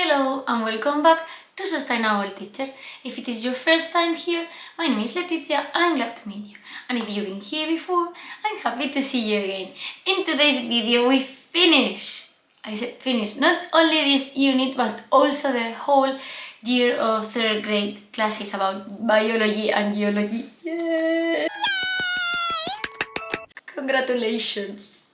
Hello and welcome back to Sustainable Teacher. If it is your first time here, my name is Leticia and I'm glad to meet you. And if you've been here before, I'm happy to see you again. In today's video we finish, I said finish, not only this unit but also the whole year of third grade classes about biology and geology. Yay! Congratulations!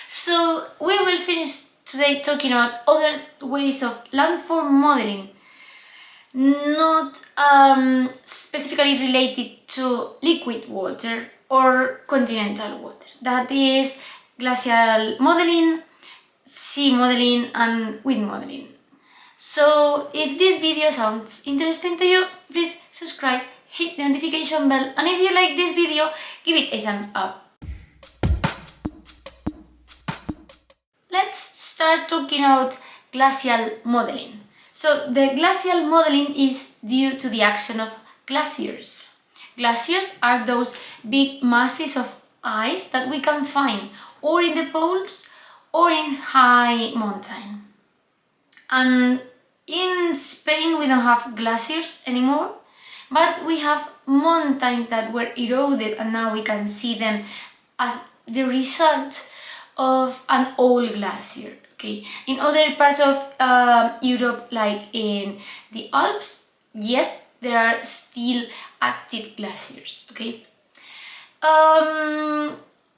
So we will finish today talking about other ways of landform modeling, not specifically related to liquid water or continental water. That is glacial modeling, sea modeling and wind modeling. So if this video sounds interesting to you, please subscribe, hit the notification bell, and if you like this video, give it a thumbs up. Let's start talking about glacial modeling. So the glacial modeling is due to the action of glaciers. Glaciers are those big masses of ice that we can find or in the poles or in high mountain. And in Spain we don't have glaciers anymore, but we have mountains that were eroded and now we can see them as the result of an old glacier. Okay. In other parts of Europe, like in the Alps, yes, there are still active glaciers. Okay.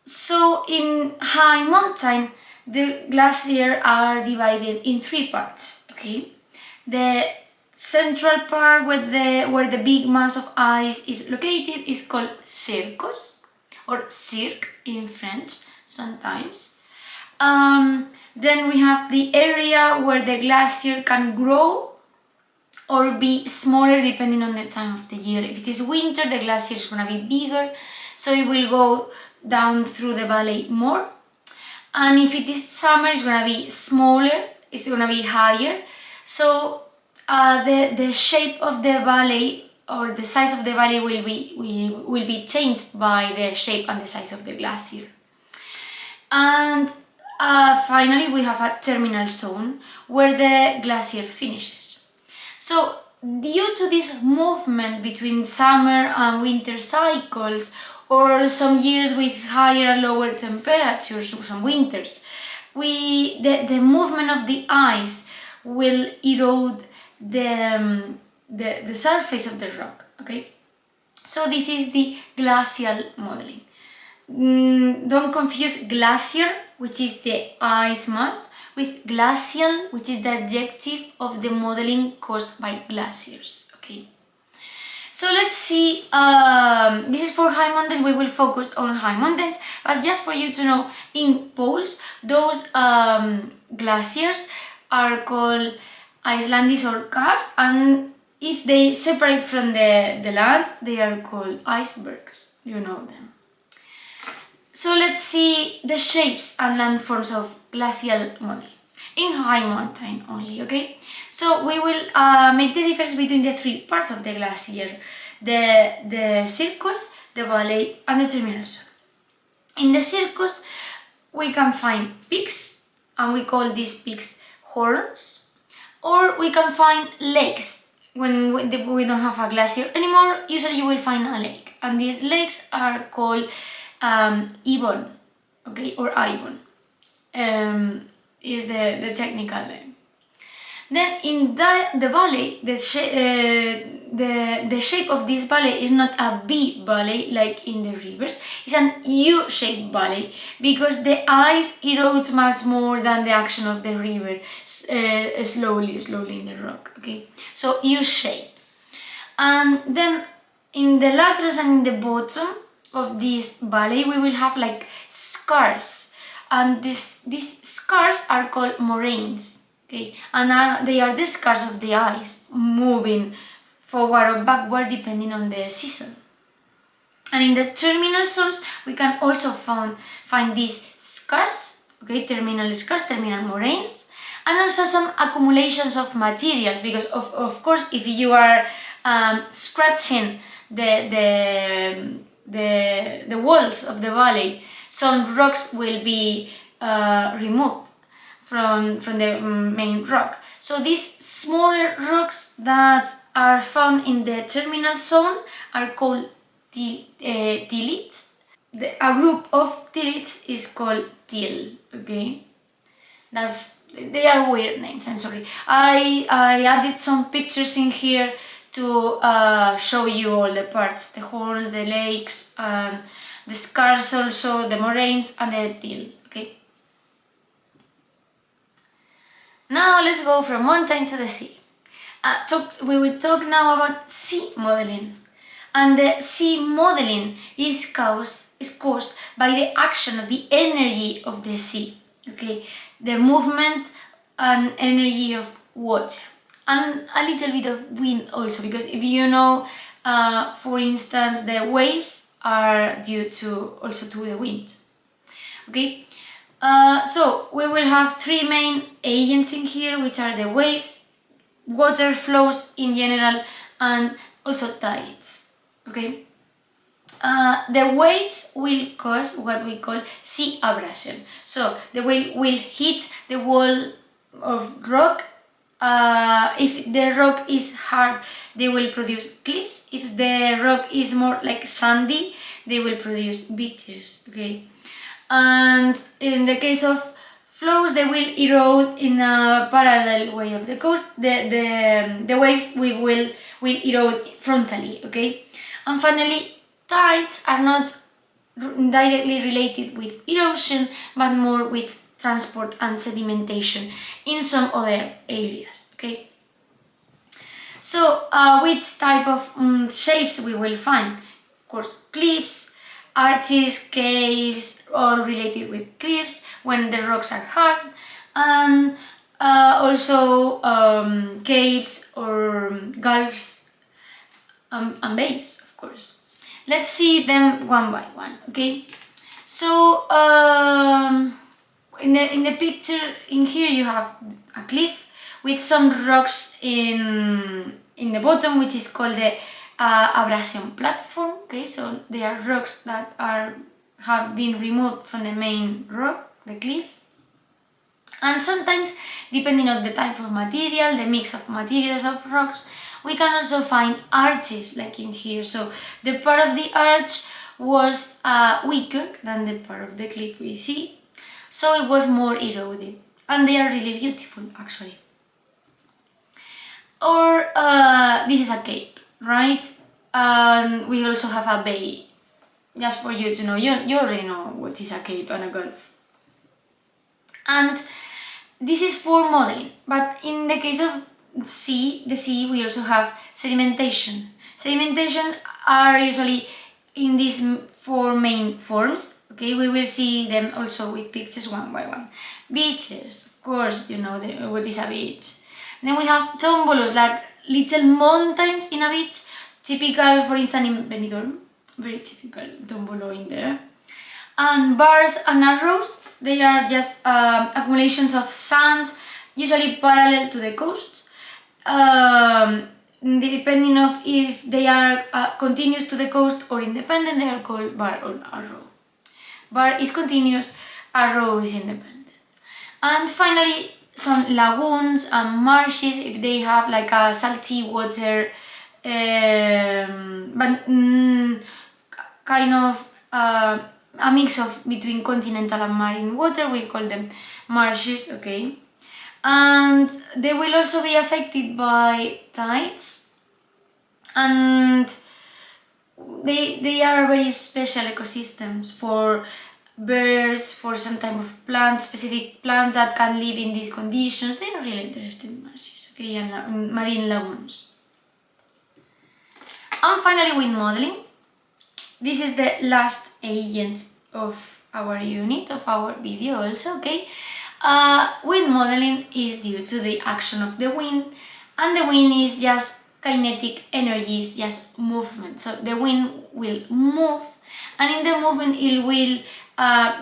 So in high mountain, the glaciers are divided in three parts. Okay. The central part where the big mass of ice is located is called circus or cirque in French sometimes. Then we have the area where the glacier can grow or be smaller depending on the time of the year. If it is winter, the glacier is going to be bigger, so it will go down through the valley more. And if it is summer, it's going to be smaller, it's going to be higher. So the shape of the valley or the size of the valley will be changed by the shape and the size of the glacier. And finally, we have a terminal zone where the glacier finishes. So, due to this movement between summer and winter cycles, or some years with higher and lower temperatures, or some winters, the movement of the ice will erode the surface of the rock. Okay, so this is the glacial modeling. Don't confuse glacier, which is the ice mass, with glacial, which is the adjective of the modeling caused by glaciers. Okay. So let's see, this is for high mountains, we will focus on high mountains, but just for you to know, in poles, those glaciers are called Icelandics or caps, and if they separate from the land, they are called icebergs. You know them. So let's see the shapes and landforms of glacial modeling in high mountain only, okay? So we will make the difference between the three parts of the glacier, the circus, the valley and the terminal zone. In the circus we can find peaks and we call these peaks horns, or we can find lakes. When we don't have a glacier anymore, usually you will find a lake, and these lakes are called Ibon, okay, or Ibon is the technical name. Then in the valley, the shape of this valley is not a V valley like in the rivers, it's an U-shaped valley because the ice erodes much more than the action of the river slowly in the rock, okay, so U-shape. And then in the laterals and in the bottom of this valley we will have like scars, and these scars are called moraines, okay, and they are the scars of the ice moving forward or backward depending on the season. And in the terminal zones we can also find these scars, okay, terminal scars, terminal moraines, and also some accumulations of materials, because of course if you are scratching the walls of the valley, some rocks will be removed from the main rock. So these smaller rocks that are found in the terminal zone are called tillits. A group of tillits is called till, okay? They are weird names, I'm sorry. I added some pictures in here to show you all the parts, the horns, the lakes, and the scars also, the moraines and the till, okay? Now let's go from mountain to the sea. We will talk now about sea modeling. And the sea modeling is caused by the action of the energy of the sea, okay? The movement and energy of water. And a little bit of wind also, because if you know, for instance, the waves are due to the wind, okay? So we will have three main agents in here, which are the waves, water flows in general, and also tides, okay? The waves will cause what we call sea abrasion. So the wave will hit the wall of rock. If the rock is hard, they will produce cliffs. If the rock is more like sandy, they will produce beaches, okay? And in the case of flows, they will erode in a parallel way of the coast. The waves will erode frontally, okay? And finally, tides are not directly related with erosion, but more with transport and sedimentation in some other areas, okay? So, which type of shapes we will find? Of course, cliffs, arches, caves, all related with cliffs when the rocks are hard, and also caves or gulfs and bays, of course. Let's see them one by one, okay? So in the picture in here you have a cliff with some rocks in the bottom, which is called the abrasion platform, okay? So they are rocks that have been removed from the main rock, the cliff. And sometimes, depending on the type of material, the mix of materials of rocks, we can also find arches, like in here. So the part of the arch was weaker than the part of the cliff we see, so it was more eroded, and they are really beautiful, actually. Or this is a cape, right? And we also have a bay. Just for you to know, you already know what is a cape and a gulf. And this is for modeling, but in the case of the sea, we also have sedimentation. Sedimentation are usually in these four main forms, okay? We will see them also with pictures one by one. Beaches, of course, you know what is a beach. Then we have tombolos, like little mountains in a beach, typical, for instance, in Benidorm, very typical tombolo in there. And bars and arrows, they are just accumulations of sand, usually parallel to the coast. Depending of if they are continuous to the coast or independent, they are called bar or arrow. Bar is continuous, arrow is independent. And finally, some lagoons and marshes, if they have like a salty water, but kind of a mix of between continental and marine water, we call them marshes, okay? And they will also be affected by tides, and they are very special ecosystems for birds, for some type of plants, specific plants that can live in these conditions. They are really interesting marshes, okay, and marine lagoons. And finally, wind modeling. This is the last agent of our unit, of our video also, okay? Wind modeling is due to the action of the wind, and the wind is just kinetic energy, is just movement. So the wind will move, and in the movement it will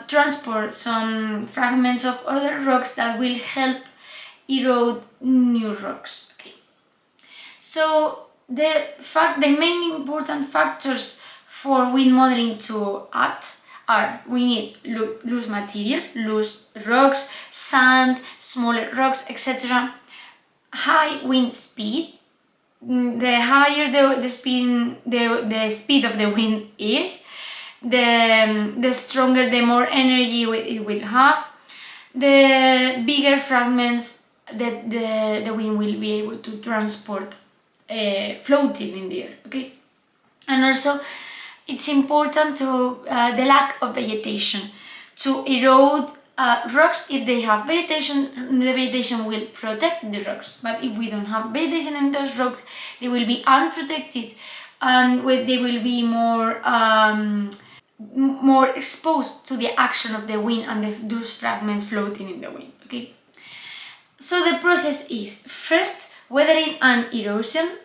transport some fragments of other rocks that will help erode new rocks, okay? So the main important factors for wind modeling to act are: we need loose materials, loose rocks, sand, smaller rocks, etc. high wind speed. The higher the speed of the wind is, the stronger, the more energy it will have, the bigger fragments that the wind will be able to transport floating in the air. Okay, and also it's important to the lack of vegetation to erode rocks. If they have vegetation, the vegetation will protect the rocks, but if we don't have vegetation in those rocks, they will be unprotected and they will be more exposed to the action of the wind and those fragments floating in the wind. Okay, so the process is first weathering and erosion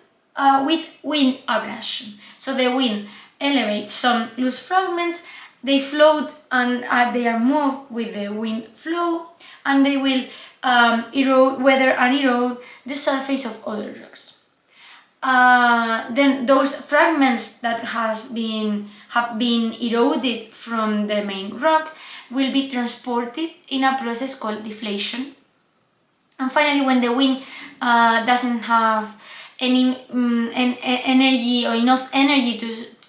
with wind abrasion. So the wind elevates some loose fragments, they float and they are moved with the wind flow, and they will weather and erode the surface of other rocks. Then those fragments that have been eroded from the main rock will be transported in a process called deflation. And finally, when the wind doesn't have any energy or enough energy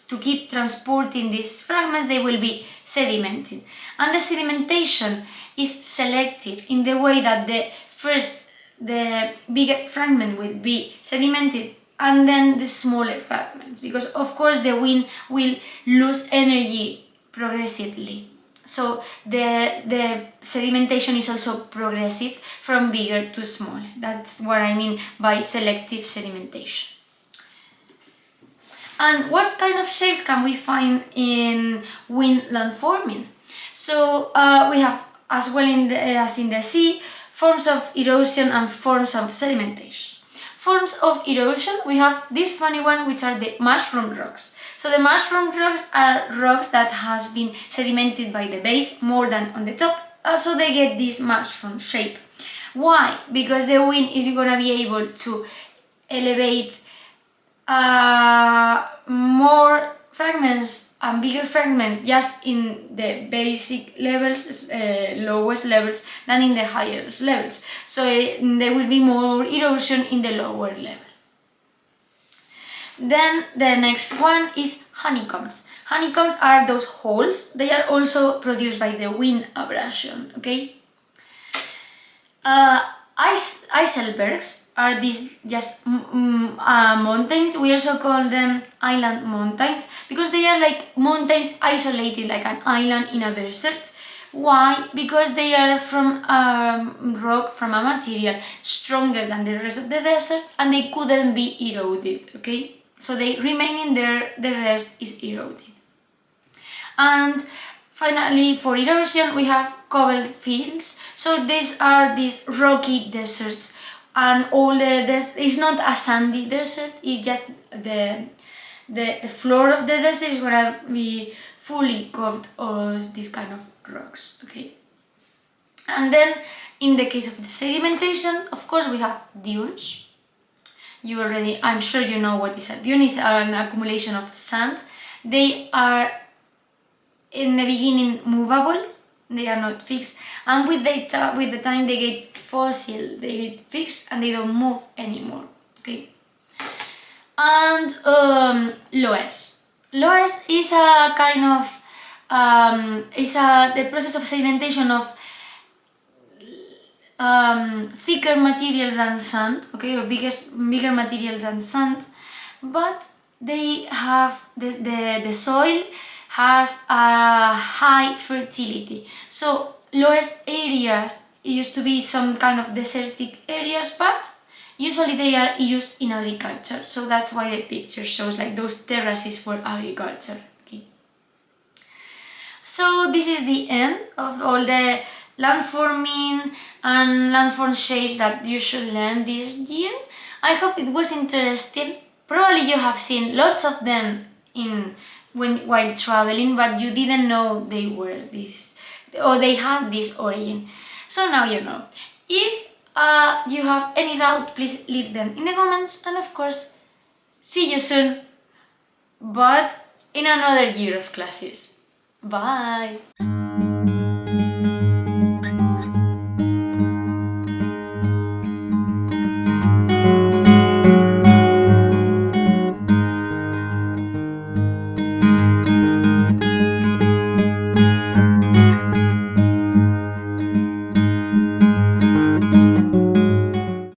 to keep transporting these fragments, they will be sedimented. And the sedimentation is selective in the way that the bigger fragment will be sedimented and then the smaller fragments, because of course the wind will lose energy progressively. So the sedimentation is also progressive from bigger to small. That's what I mean by selective sedimentation. And what kind of shapes can we find in wind landforming? So we have, as well as in the sea, forms of erosion and forms of sedimentation. Forms of erosion, we have this funny one, which are the mushroom rocks. So the mushroom rocks are rocks that has been sedimented by the base more than on the top, so they get this mushroom shape. Why? Because the wind is going to be able to elevate more fragments and bigger fragments just in the basic levels, lowest levels, than in the highest levels. So there will be more erosion in the lower level. Then the next one is honeycombs. Honeycombs are those holes. They are also produced by the wind abrasion. Okay. Icebergs are these just mountains. We also call them island mountains because they are like mountains isolated, like an island in a desert. Why? Because they are from rock, from a material stronger than the rest of the desert, and they couldn't be eroded. Okay, so they remain in there. The rest is eroded. And finally, for erosion, we have cobble fields. So these are these rocky deserts, and it's not a sandy desert. It's just the floor of the desert is gonna be fully covered with this kind of rocks. Okay. And then, in the case of the sedimentation, of course, we have dunes. I'm sure you know what is a dune. It's an accumulation of sand. They are in the beginning movable, they are not fixed, and with the time they get fossil, they get fixed and they don't move anymore. Okay. And loess is a kind of the process of sedimentation of thicker materials than sand, okay, or bigger materials than sand, but they have the soil has a high fertility. So lowest areas used to be some kind of desertic areas, but usually they are used in agriculture. So that's why the picture shows like those terraces for agriculture. Okay. So this is the end of all the landforming and landform shapes that you should learn this year. I hope it was interesting. Probably you have seen lots of them while traveling, but you didn't know they were this, or they had this origin. So now you know. If you have any doubt, please leave them in the comments, and of course, see you soon, but in another year of classes. Bye!